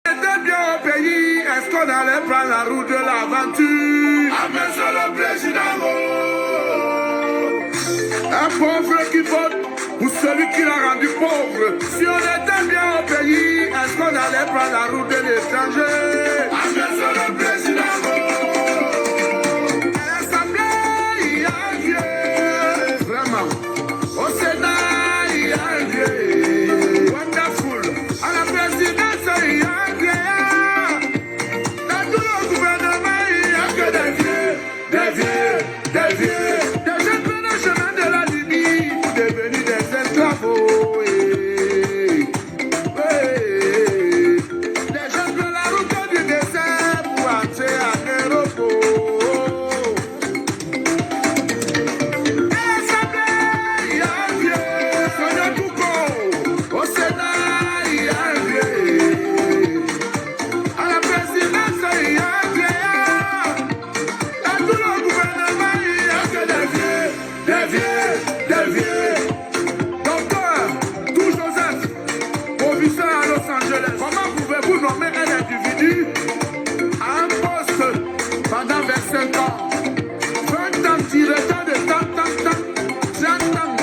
C'était bien au pays, est-ce qu'on allait prendre la route de l'aventure? Amen sur le président. Un pauvre qui vote pour celui qui l'a rendu pauvre. Si on était bien au pays, est-ce qu'on allait prendre la route de l'étranger? Amen sur le président. À l'Assemblée, il y a un vieux. Vraiment. Au Sénat, il y a un vieux. Wonderful. À la présidence, il y a un vieux. Dans tout le gouvernement, il n'y a que des vieux. Des vieux, des vieux. Des jeunes prennent le chemin de la Libye pour devenir des esclaves. Des jeunes prennent la route du désert pour entrer en Europe. Comment pouvez-vous nommer un individu à un poste pendant 25 ans, 20 ans, tirant de temps, 30 ans?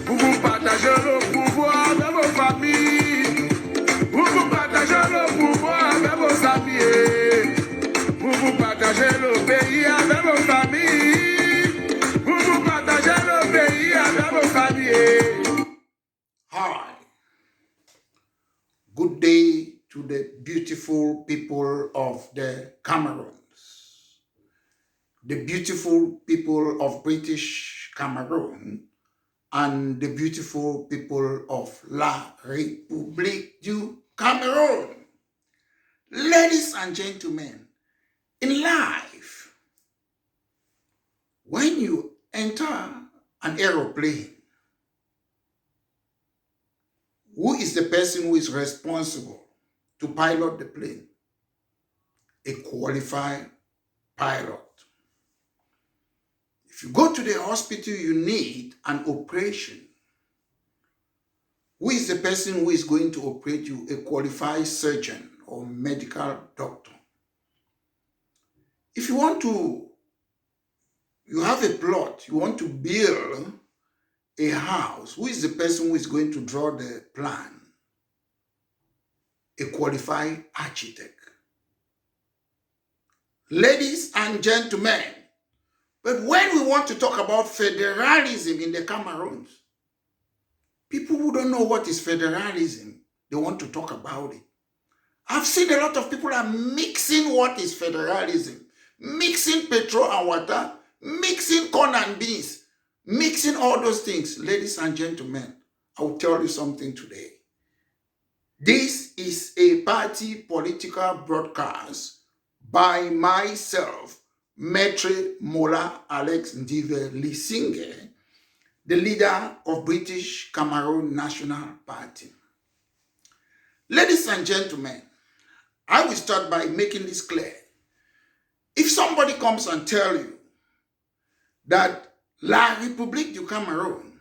Vous partagez le pouvoir avec vos familles, vous partagez le pouvoir avec vos amis, vous partagez le pays avec vos familles, vous partagez le pays avec vos familles. Hi. Good day to the beautiful people of the Cameroons, the beautiful people of British Cameroon, and the beautiful people of La République du Cameroon. Ladies and gentlemen, in life, when you enter an aeroplane, who is the person who is responsible to pilot the plane? A qualified pilot. If you go to the hospital, you need an operation. Who is the person who is going to operate you? A qualified surgeon or medical doctor. If you have a plot, you want to build a house, who is the person who is going to draw the plan? A qualified architect. Ladies and gentlemen, but when we want to talk about federalism in the Cameroons, people who don't know what is federalism, they want to talk about it. I've seen a lot of people are mixing what is federalism, mixing petrol and water, mixing corn and beans, mixing all those things. Ladies and gentlemen, I will tell you something today. This is a party political broadcast by myself, Maître Mola Alex Ndive Lisinge, the leader of British Cameroon National Party. Ladies and gentlemen, I will start by making this clear. If somebody comes and tells you that La République du Cameroun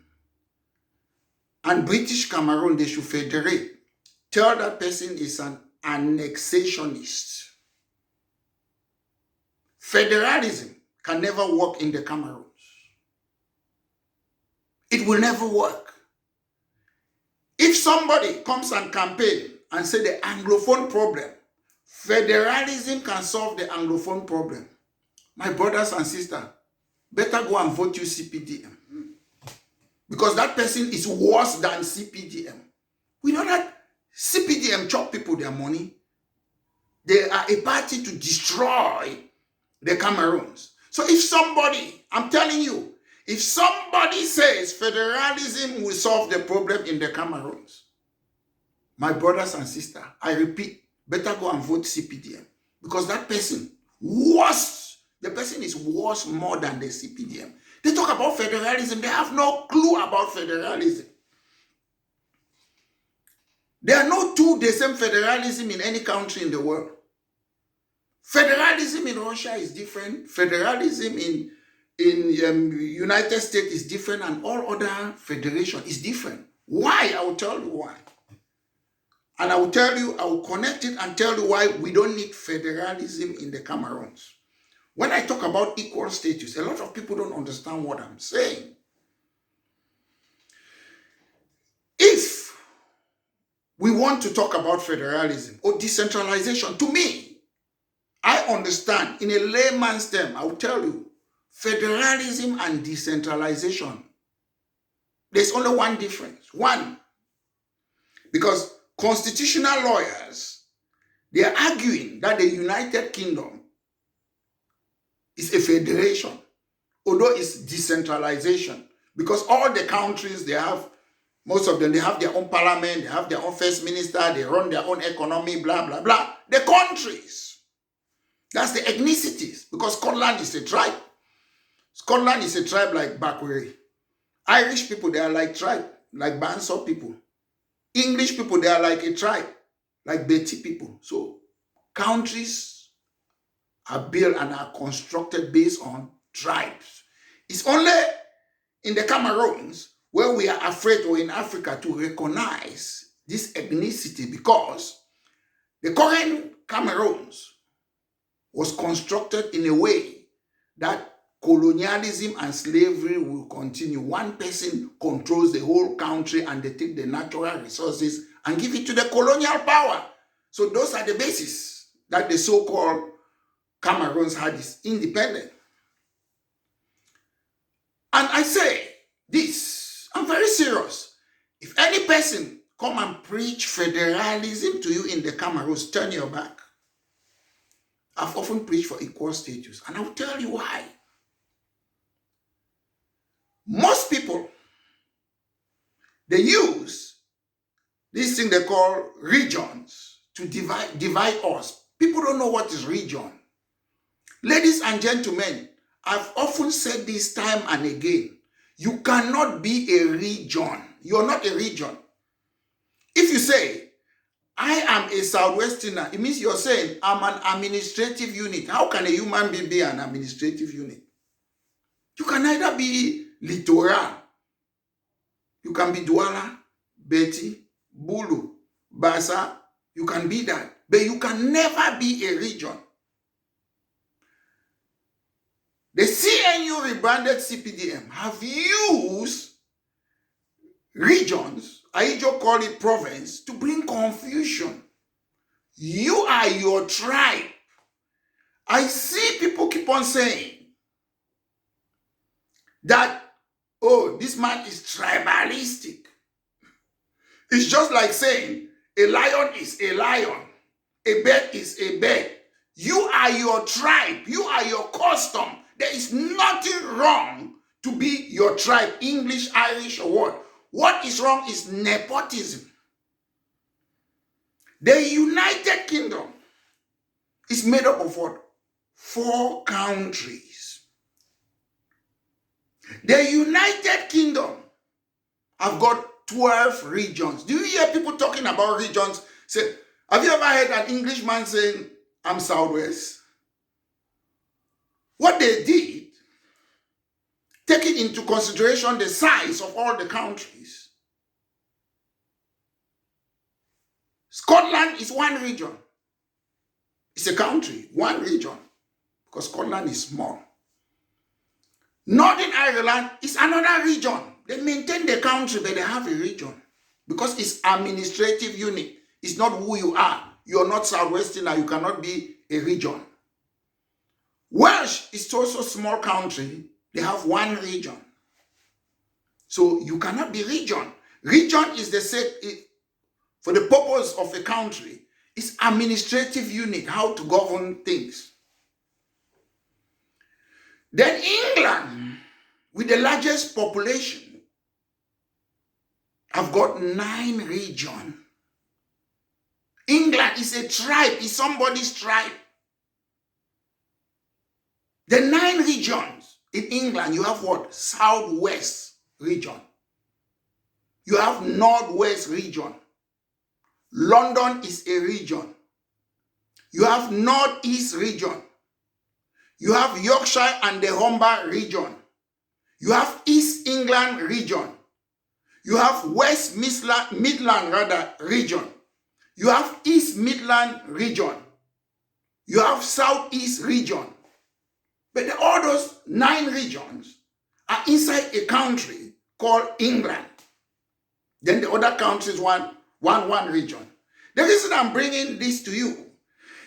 and British Cameroon, they should federate, tell that person is an annexationist. Federalism can never work in the Cameroons. It will never work. If somebody comes and campaign and say the Anglophone problem, federalism can solve the Anglophone problem. My brothers and sisters, better go and vote you CPDM. Because that person is worse than CPDM. We know that CPDM chop people their money. They are a party to destroy the Cameroons. So if somebody, I'm telling you, if somebody says federalism will solve the problem in the Cameroons, my brothers and sisters, I repeat, better go and vote CPDM. Because that person, worse, the person is worse more than the CPDM. They talk about federalism, they have no clue about federalism. There are no two the same federalism in any country in the world. Federalism in Russia is different. Federalism in United States is different, and all other federation is different. Why? I will tell you why. And I will tell you, I will connect it and tell you why we don't need federalism in the Cameroons. When I talk about equal status, a lot of people don't understand what I'm saying. If we want to talk about federalism or decentralization, to me, I understand in a layman's term, I will tell you, federalism and decentralization, there's only one difference. One, because constitutional lawyers, they are arguing that the United Kingdom is a federation, although it's decentralization, because all the countries, they have, most of them, they have their own parliament, they have their own first minister, they run their own economy, blah, blah, blah. The countries, that's the ethnicities, because Scotland is a tribe. Scotland is a tribe like Bakweri. Irish people, they are like tribe, like Banso people. English people, they are like a tribe, like Betty people. So countries are built and are constructed based on tribes. It's only in the Cameroons where we are afraid, or in Africa, to recognize this ethnicity, because the current Cameroons was constructed in a way that colonialism and slavery will continue. One person controls the whole country and they take the natural resources and give it to the colonial power. So those are the basis that the so-called Cameroons had is independent. And I say this, I'm very serious. If any person come and preach federalism to you in the Cameroons, turn your back. I've often preached for equal status, and I'll tell you why. Most people, they use this thing they call regions to divide us. People don't know what is region. Ladies and gentlemen, I've often said this time and again, you cannot be a region. You're not a region. If you say, I am a Southwesterner, it means you're saying, I'm an administrative unit. How can a human being be an administrative unit? You can either be Littoral, you can be Douala, Betty, Bulu, Bassa, you can be that, but you can never be a region. The CNU rebranded CPDM have used regions, Aijo call it province, to bring confusion. You are your tribe. I see people keep on saying that, oh, this man is tribalistic. It's just like saying a lion is a lion, a bird is a bird. You are your tribe, you are your custom. There is nothing wrong to be your tribe, English, Irish, or what. What is wrong is nepotism. The United Kingdom is made up of what? 4 countries. The United Kingdom have got 12 regions. Do you hear people talking about regions? Say, have you ever heard an Englishman saying, I'm Southwest? What they did, taking into consideration the size of all the countries, Scotland is one region. It's a country, one region, because Scotland is small. Northern Ireland is another region. They maintain the country, but they have a region because it's administrative unit. It's not who you are. You're not Southwesterner. You cannot be a region. Welsh is also a small country. They have one region. So you cannot be region. Region is the same, for the purpose of a country, it's administrative unit, how to govern things. Then England, with the largest population, have got 9 regions. England is a tribe, is somebody's tribe. The 9 regions in England, you have what? Southwest region. You have Northwest region. London is a region. You have Northeast region. You have Yorkshire and the Humber region. You have East England region. You have West Midland region. You have East Midland region. You have Southeast region. But all those 9 regions are inside a country called England. Then the other countries, one region. The reason I'm bringing this to you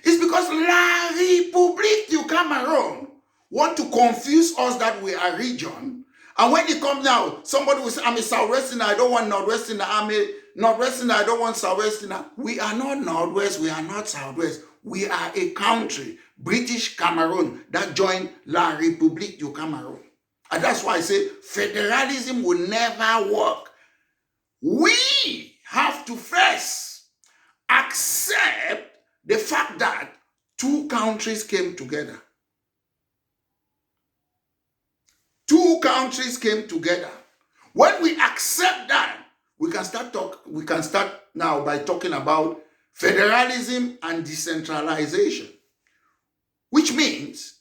is because La République du Cameroon want to confuse us that we are region. And when it comes now, somebody will say, I'm a Southwesterner, I don't want Northwesterner, I'm a Northwesterner, I don't want Southwesterner. We are not Northwest, we are not Southwest. We are a country, British Cameroon, that joined La République du Cameroon. And that's why I say federalism will never work. We have to first accept the fact that 2 countries came together. 2 countries came together. When we accept that, we can start now by talking about federalism and decentralization, which means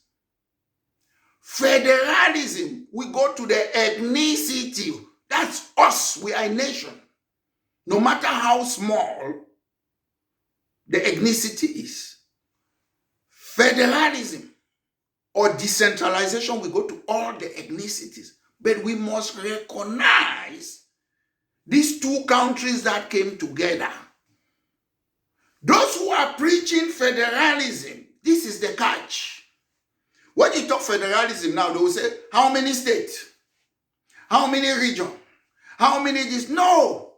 federalism, we go to the ethnicity. That's us. We are a nation. No matter how small the ethnicity is. Federalism or decentralization, we go to all the ethnicities. But we must recognize these 2 countries that came together. Those who are preaching federalism, this is the catch. When you talk federalism now, they will say, how many states? How many regions? How many this? No.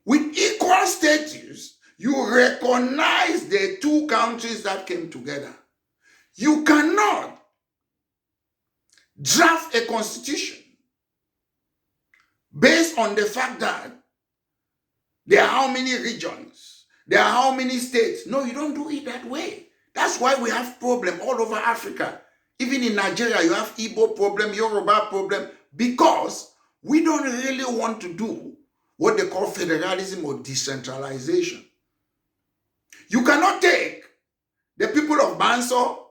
With equal status, you recognize the 2 countries that came together. You cannot draft a constitution based on the fact that there are how many regions, there are how many states. No, you don't do it that way. That's why we have problem all over Africa. Even in Nigeria, you have Igbo problem, Yoruba problem, because we don't really want to do what they call federalism or decentralization. You cannot take the people of Banso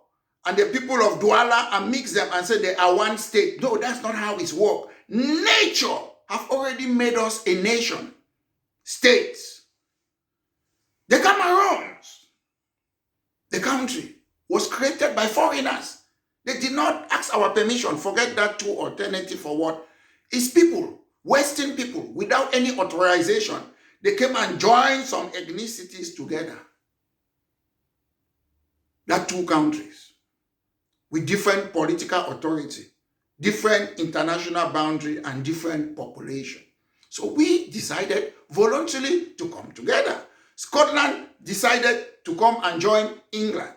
and the people of Douala and mix them and say they are one state. No, that's not how it works. Nature have already made us a nation, states. The Cameroons, the country, was created by foreigners. They did not ask our permission. Forget that 2 alternative for what? It's people, Western people, without any authorization. They came and joined some ethnicities together. That 2 countries with different political authority, different international boundary, and different population. So we decided voluntarily to come together. Scotland decided to come and join England.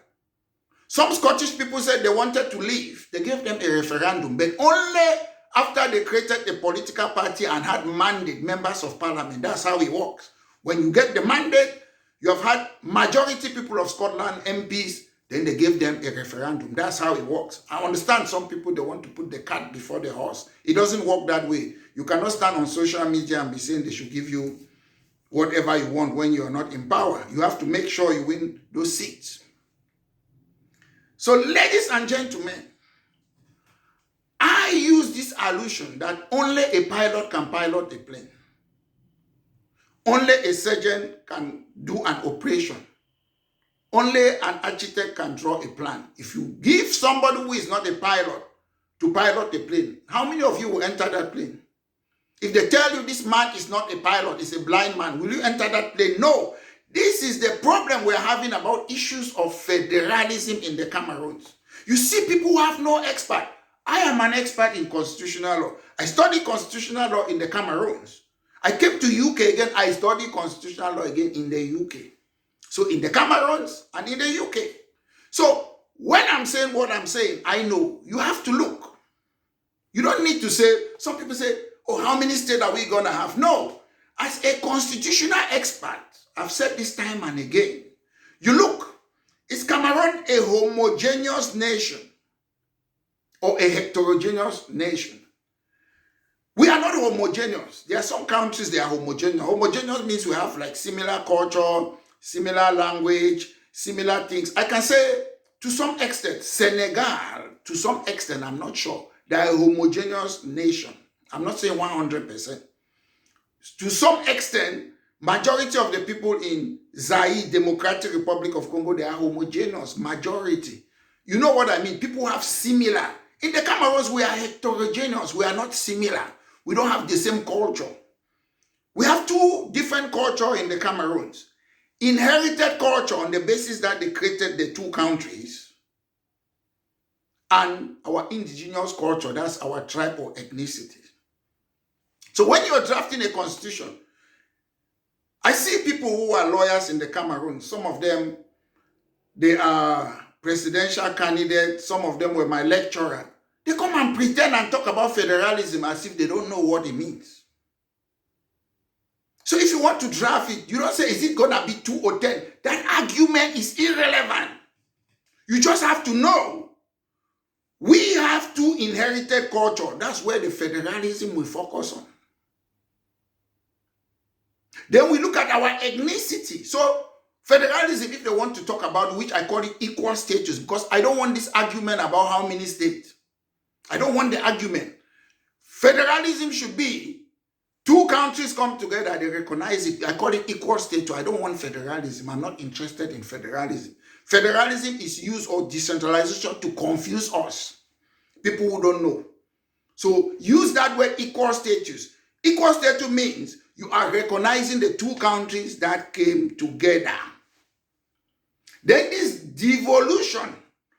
Some Scottish people said they wanted to leave. They gave them a referendum, but only after they created a political party and had mandate, members of parliament. That's how it works. When you get the mandate, you have had majority people of Scotland, MPs, then they gave them a referendum. That's how it works. I understand some people, they want to put the cart before the horse. It doesn't work that way. You cannot stand on social media and be saying they should give you whatever you want when you are not in power. You have to make sure you win those seats. So, ladies and gentlemen, I use this allusion that only a pilot can pilot a plane. Only a surgeon can do an operation. Only an architect can draw a plan. If you give somebody who is not a pilot to pilot a plane, how many of you will enter that plane? If they tell you this man is not a pilot, he's a blind man, will you enter that plane? No. This is the problem we're having about issues of federalism in the Cameroons. You see people who have no expert. I am an expert in constitutional law. I studied constitutional law in the Cameroons. I came to UK again, I studied constitutional law again in the UK. So in the Cameroons and in the UK. So when I'm saying what I'm saying, I know you have to look. You don't need to say, some people say, oh, how many states are we going to have? No. As a constitutional expert, I've said this time and again, you look, is Cameroon a homogeneous nation or a heterogeneous nation? We are not homogeneous. There are some countries that are homogeneous. Homogeneous means we have like similar culture, similar language, similar things. I can say to some extent, Senegal, to some extent, I'm not sure, they are a homogeneous nation. I'm not saying 100%. To some extent, Majority of the people in Zaire, Democratic Republic of Congo, they are homogeneous, majority. You know what I mean? People have similar. In the Cameroons, we are heterogeneous. We are not similar. We don't have the same culture. We have two different cultures in the Cameroons. Inherited culture on the basis that they created the two countries, and our indigenous culture, that's our tribe or ethnicity. So when you're drafting a constitution, I see people who are lawyers in the Cameroon. Some of them, they are presidential candidates. Some of them were my lecturer. They come and pretend and talk about federalism as if they don't know what it means. So if you want to draft it, you don't say, is it going to be 2 or 10? That argument is irrelevant. You just have to know. We have two inherited culture. That's where the federalism will focus on. Then we look at our ethnicity. So federalism, if they want to talk about, which I call it equal status, because I don't want this argument about how many states. I don't want the argument. Federalism should be two countries come together, they recognize it. I call it equal status. I don't want federalism. I'm not interested in federalism. Federalism is used, or decentralization, to confuse us, people who don't know. So use that word equal status. Equal status means you are recognizing the two countries that came together. Then this devolution.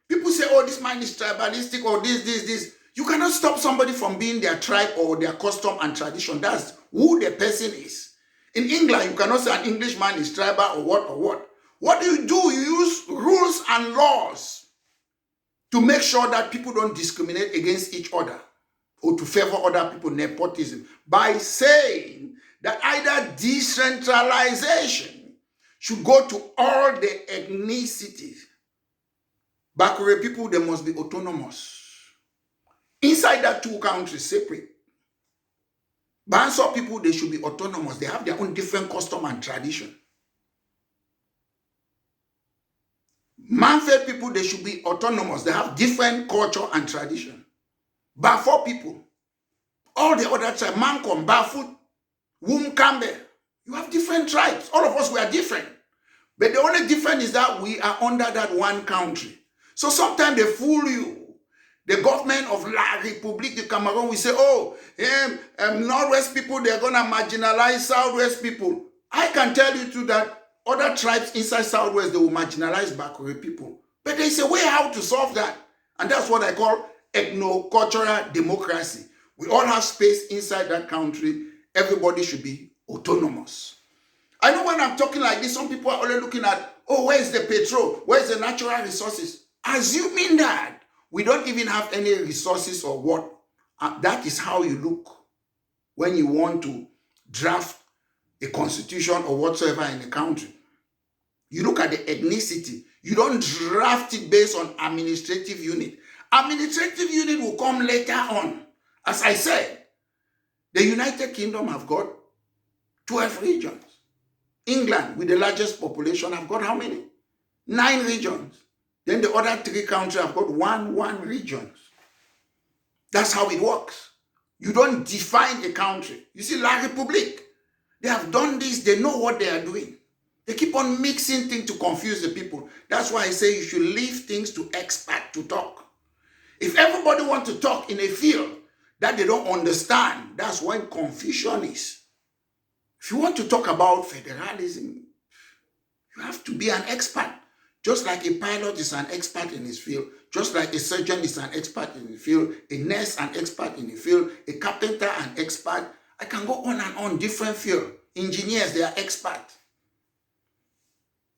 People say, oh, this man is tribalistic, or this. You cannot stop somebody from being their tribe or their custom and tradition. That's who the person is. In England, you cannot say an Englishman is tribal or what or what. What do? You use rules and laws to make sure that people don't discriminate against each other or to favor other people, nepotism, by saying that either decentralization should go to all the ethnicities. Bakure people, they must be autonomous. Inside that two countries, separate. Banso people, they should be autonomous. They have their own different custom and tradition. Manfred people, they should be autonomous. They have different culture and tradition. Bafo people, all the other tribes, Mancom, Bafut, Wumkambe, you have different tribes. All of us, we are different. But the only difference is that we are under that one country. So sometimes they fool you. The government of La République du Cameroon will say, oh, Northwest people, they're going to marginalize Southwest people. I can tell you too that other tribes inside Southwest, they will marginalize Bakure people. But there is a way how to solve that. And that's what I call ethno-cultural democracy. We all have space inside that country. Everybody should be autonomous. I know when I'm talking like this, some people are only looking at, oh, where's the petrol? Where's the natural resources? Assuming that we don't even have any resources or what, that is how you look when you want to draft a constitution or whatsoever in a country. You look at the ethnicity. You don't draft it based on administrative unit. Administrative unit will come later on. As I said, the United Kingdom have got 12 regions. England, with the largest population, have got how many? 9 regions. Then the other 3 countries have got one regions. That's how it works. You don't define a country. You see, La République, they have done this. They know what they are doing. They keep on mixing things to confuse the people. That's why I say you should leave things to experts to talk. If everybody wants to talk in a field that they don't understand, that's when confusion is. If you want to talk about federalism, you have to be an expert. Just like a pilot is an expert in his field, just like a surgeon is an expert in his field, a nurse an expert in the field, a carpenter an expert. I can go on and on, different field. Engineers, they are experts.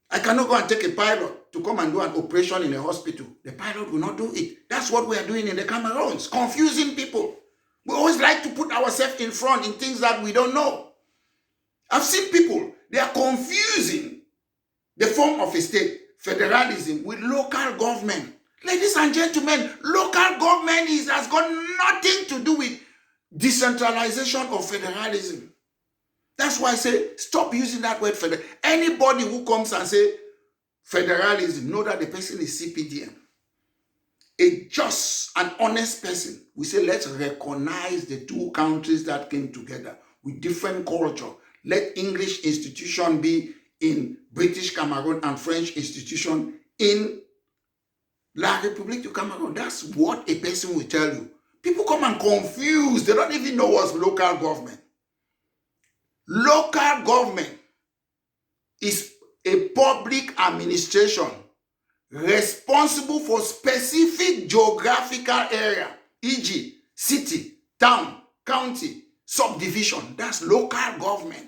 I cannot go and take a pilot to come and do an operation in a hospital. The pilot will not do it. That's what we are doing in the Cameroons, confusing people. We always like to put ourselves in front in things that we don't know. I've seen people, they are confusing the form of a state, federalism, with local government. Ladies and gentlemen, local government has got nothing to do with decentralization or federalism. That's why I say, stop using that word federal. Anybody who comes and say federalism, know that the person is CPDM. A just and honest person, we say, let's recognize the two countries that came together with different culture. Let English institution be in British Cameroon and French institution in La République du Cameroon. That's what a person will tell you. People come and confuse. They don't even know what's local government. Local government is a public administration responsible for specific geographical area, e.g., city, town, county, subdivision. That's local government.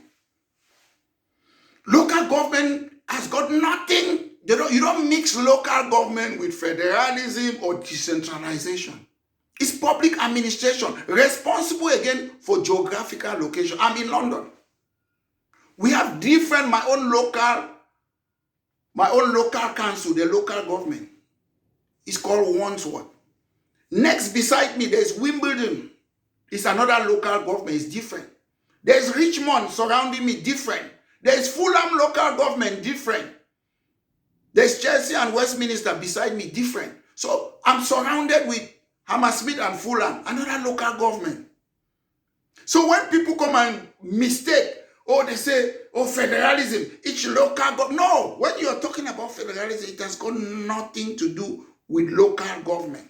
Local government has got nothing. You don't mix local government with federalism or decentralization. It's public administration, responsible again for geographical location. I'm in London. We have different, my own local council, the local government. It's called Wandsworth. Next beside me, there's Wimbledon. It's another local government. It's different. There's Richmond surrounding me, different. There's Fulham local government, different. There's Chelsea and Westminster beside me, different. So I'm surrounded with Hammersmith and Fulham, another local government. So when people come and mistake, they say, federalism, each local government. No, when you're talking about federalism, it has got nothing to do with local government.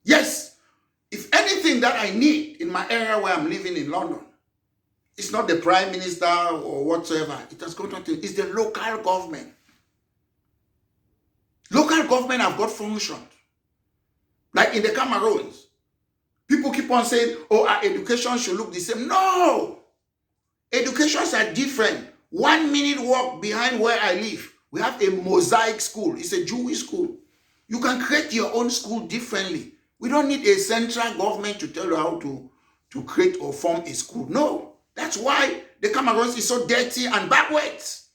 Yes, if anything that I need in my area where I'm living in London, it's not the prime minister or whatsoever. It has got nothing. It's the local government. Local government have got functions. Like in the Cameroons, people keep on saying, our education should look the same. No! Educations are different. 1 minute walk behind where I live, we have a mosaic school. It's a Jewish school. You can create your own school differently. We don't need a central government to tell you how to create or form a school. No. That's why the Cameroons is so dirty and backwards.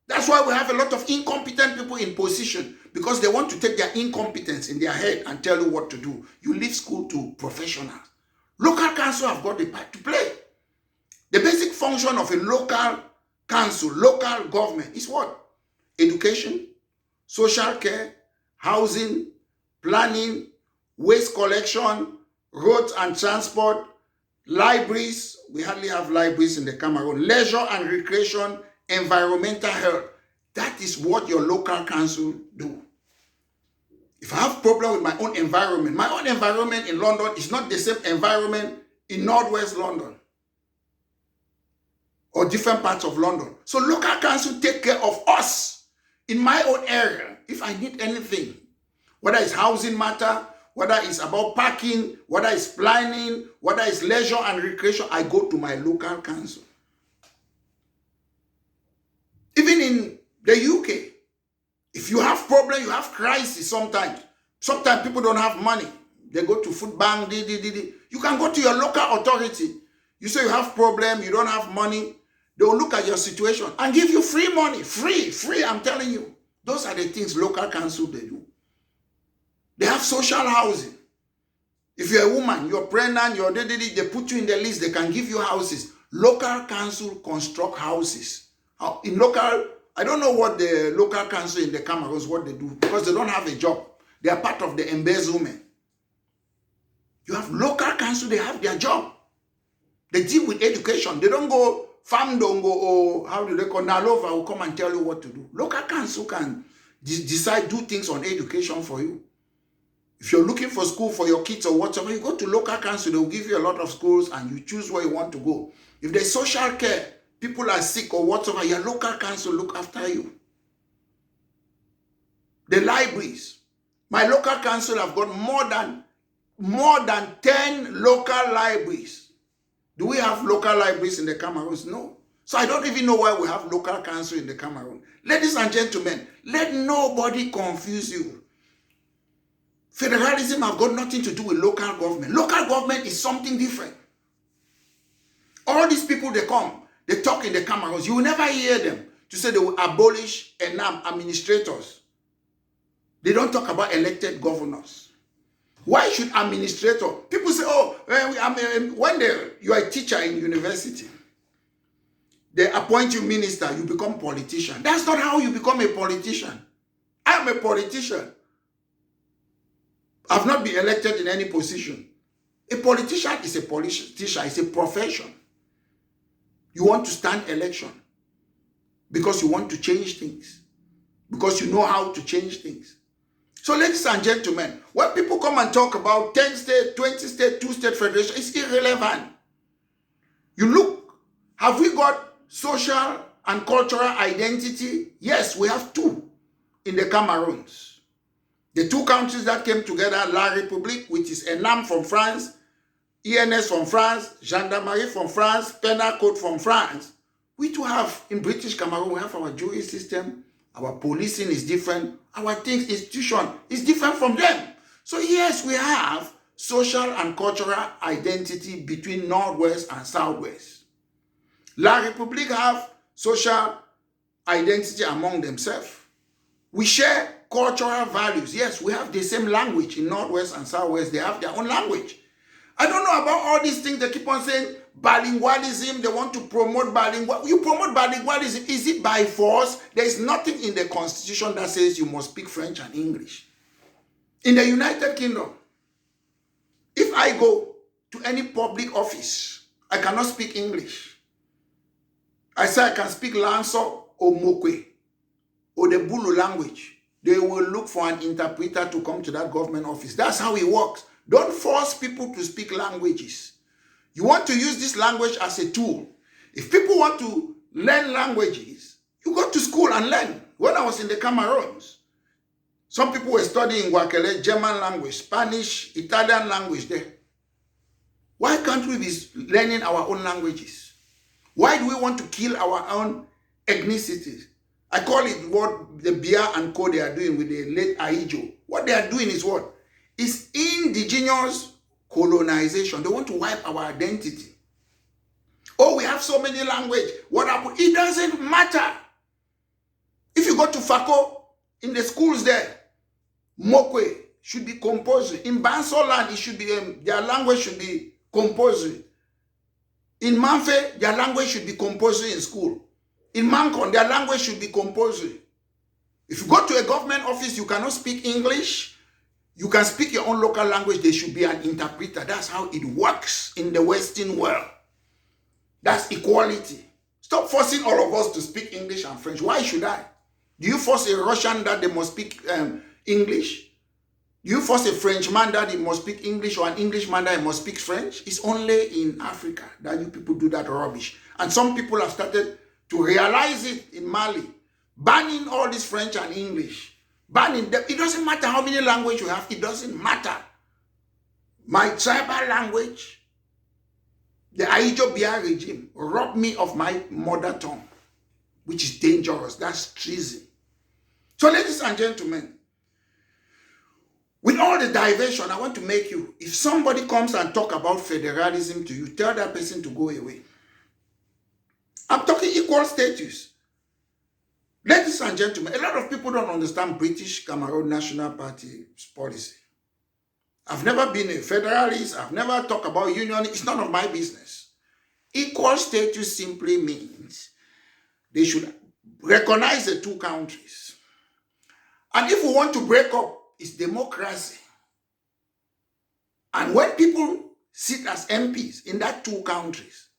That's why we have a lot of incompetent people in position, because they want to take their incompetence in their head and tell you what to do. You leave school to professionals. Local council have got a part to play. The basic function of a local council, local government is what? Education, social care, housing, planning, waste collection, roads and transport, libraries. We hardly have libraries in the Cameroon. Leisure and recreation, environmental health. That is what your local council do. If I have problem with my own environment in London is not the same environment in Northwest London or different parts of London. So local council take care of us in my own area. If I need anything, whether it's housing matter, whether it's about parking, whether it's planning, whether it's leisure and recreation, I go to my local council. Even in the UK, if you have problem, you have crisis sometimes. Sometimes people don't have money. They go to food bank, You can go to your local authority. You say you have problem, you don't have money. They will look at your situation and give you free money. Free, I'm telling you. Those are the things local council they do. They have social housing. If you're a woman, you're pregnant, they put you in the list, they can give you houses. Local council construct houses. In local, I don't know what the local council in the Cameroons, what they do, because they don't have a job. They are part of the embezzlement. You have local council, they have their job. They deal with education. They don't go, farm don't go, or how do they call, Nalova will come and tell you what to do. Local council can decide, do things on education for you. If you're looking for school for your kids or whatever, you go to local council, they'll give you a lot of schools and you choose where you want to go. If there's social care, people are sick or whatever, your local council look after you. The libraries. My local council have got more than 10 local libraries. Do we have local libraries in the Cameroons? No. So I don't even know why we have local council in the Cameroon. Ladies and gentlemen, let nobody confuse you. Federalism have got nothing to do with local government. Local government is something different. All these people, they come, they talk in the Cameroons. You will never hear them to say they will abolish administrators. They don't talk about elected governors. Why should administrator? People say, when you are a teacher in university, they appoint you minister, you become politician. That's not how you become a politician. I am a politician. I've not been elected in any position. A politician is a politician, it's a profession. You want to stand election because you want to change things, because you know how to change things. So ladies and gentlemen, when people come and talk about 10 state, 20 state, 2-state federation, it's irrelevant. You look, have we got social and cultural identity? Yes, we have two in the Cameroons. The two countries that came together, La République, which is ENAM from France, ENS from France, Gendarmerie from France, Penal Code from France. We too have, in British Cameroon, we have our justice system, our policing is different, our things, institution is different from them. So yes, we have social and cultural identity between Northwest and Southwest. La République have social identity among themselves. We share cultural values. Yes, we have the same language in Northwest and Southwest. They have their own language. I don't know about all these things they keep on saying, bilingualism, they want to promote bilingual. You promote bilingualism, is it by force? There is nothing in the constitution that says you must speak French and English. In the United Kingdom, if I go to any public office, I cannot speak English. I say I can speak Lanso or Mokwe or the Bulu language. They will look for an interpreter to come to that government office. That's how it works. Don't force people to speak languages. You want to use this language as a tool. If people want to learn languages, you go to school and learn. When I was in the Cameroons, some people were studying Wakele, German language, Spanish, Italian language there. Why can't we be learning our own languages? Why do we want to kill our own ethnicities? I call it what the Bia and Co they are doing with the late Aijo. What they are doing is what? It's indigenous colonization. They want to wipe our identity. Oh, we have so many languages. What happened? It doesn't matter. If you go to Fako, in the schools there, Mokwe should be compulsory. In Banso land, it should be their language should be compulsory. In Manfe, their language should be compulsory in school. In Mankon, their language should be compulsory. If you go to a government office, you cannot speak English. You can speak your own local language. There should be an interpreter. That's how it works in the Western world. That's equality. Stop forcing all of us to speak English and French. Why should I? Do you force a Russian that they must speak English? Do you force a Frenchman that he must speak English or an Englishman that he must speak French? It's only in Africa that you people do that rubbish. And some people have started to realize it in Mali. Banning all this French and English. Banning them. It doesn't matter how many languages you have. It doesn't matter. My tribal language, the Aijo Bia regime, robbed me of my mother tongue, which is dangerous. That's treason. So ladies and gentlemen, with all the diversion, I want to make you, if somebody comes and talk about federalism to you, tell that person to go away. I'm talking equal status. Ladies and gentlemen, a lot of people don't understand British Cameroon National Party's policy. I've never been a federalist. I've never talked about union. It's none of my business. Equal status simply means they should recognize the two countries. And if we want to break up, it's democracy. And when people sit as MPs in that two countries,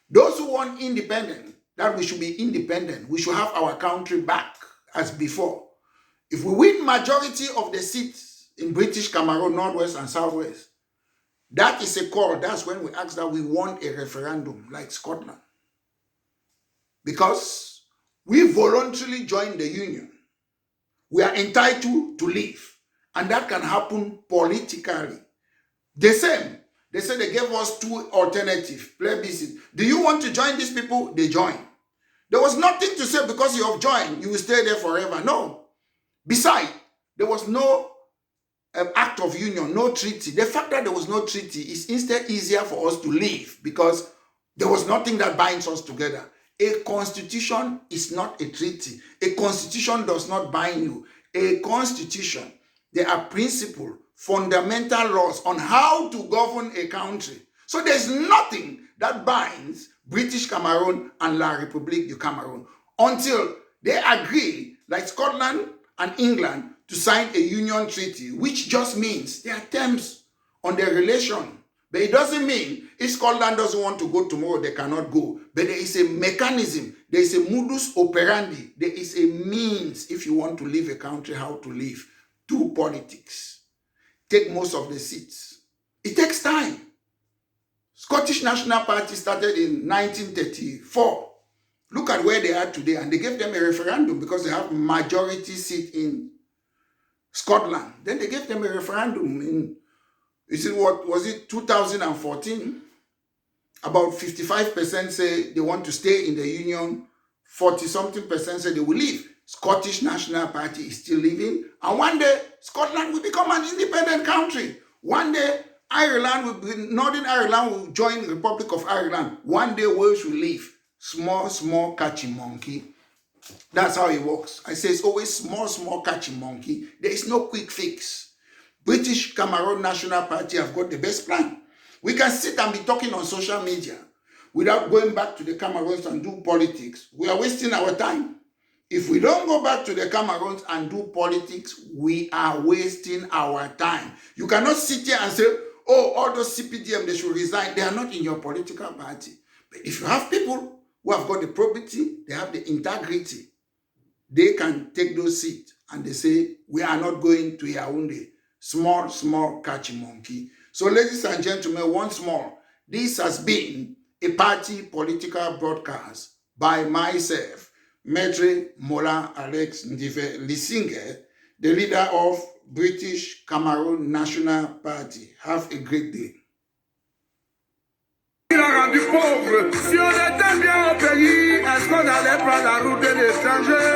those who want independence, that we should be independent, we should have our country back as before. If we win majority of the seats in British Cameroon, Northwest and Southwest, that is a call. That's when we ask that we want a referendum like Scotland. Because we voluntarily joined the union. We are entitled to leave. And that can happen politically. The same. They said they gave us two alternatives, plebiscite. Do you want to join these people? They join. There was nothing to say because you have joined, you will stay there forever. No. Besides, there was no act of union, no treaty. The fact that there was no treaty is instead easier for us to leave because there was nothing that binds us together. A constitution is not a treaty. A constitution does not bind you. A constitution, there are principles, fundamental laws on how to govern a country. So there's nothing that binds British Cameroon and La République du Cameroun until they agree, like Scotland and England, to sign a union treaty, which just means there are terms on their relation But it doesn't mean if Scotland doesn't want to go tomorrow, they cannot go. But there is a mechanism, there is a modus operandi, there is a means if you want to leave a country, how to live. Do politics. Take most of the seats. It takes time. Scottish National Party started in 1934. Look at where they are today, and they gave them a referendum because they have majority seat in Scotland. Then they gave them a referendum in, what was it, 2014? About 55% say they want to stay in the union, 40-something% say they will leave. Scottish National Party is still living, and one day Scotland will become an independent country. One day Ireland will be, Northern Ireland will join the Republic of Ireland. One day Wales will leave. Small catchy monkey. That's how it works. I say it's always small catchy monkey. There is no quick fix. British Cameroon National Party have got the best plan. We can sit and be talking on social media without going back to the Cameroons and do politics. We are wasting our time. If we don't go back to the Cameroons and do politics, we are wasting our time. You cannot sit here and say, oh, all those CPDM, they should resign. They are not in your political party. But if you have people who have got the probity, they have the integrity, they can take those seats and they say, we are not going to Yaoundé. Small catchy monkey. So ladies and gentlemen, once more, this has been a party political broadcast by myself, Maître Mola Alex Ndive Lisinge, the leader of British Cameroon National Party. Have a great day. Il a rendu pauvre. Si on était bien au pays, est-ce qu'on allait prendre la route de l'étranger?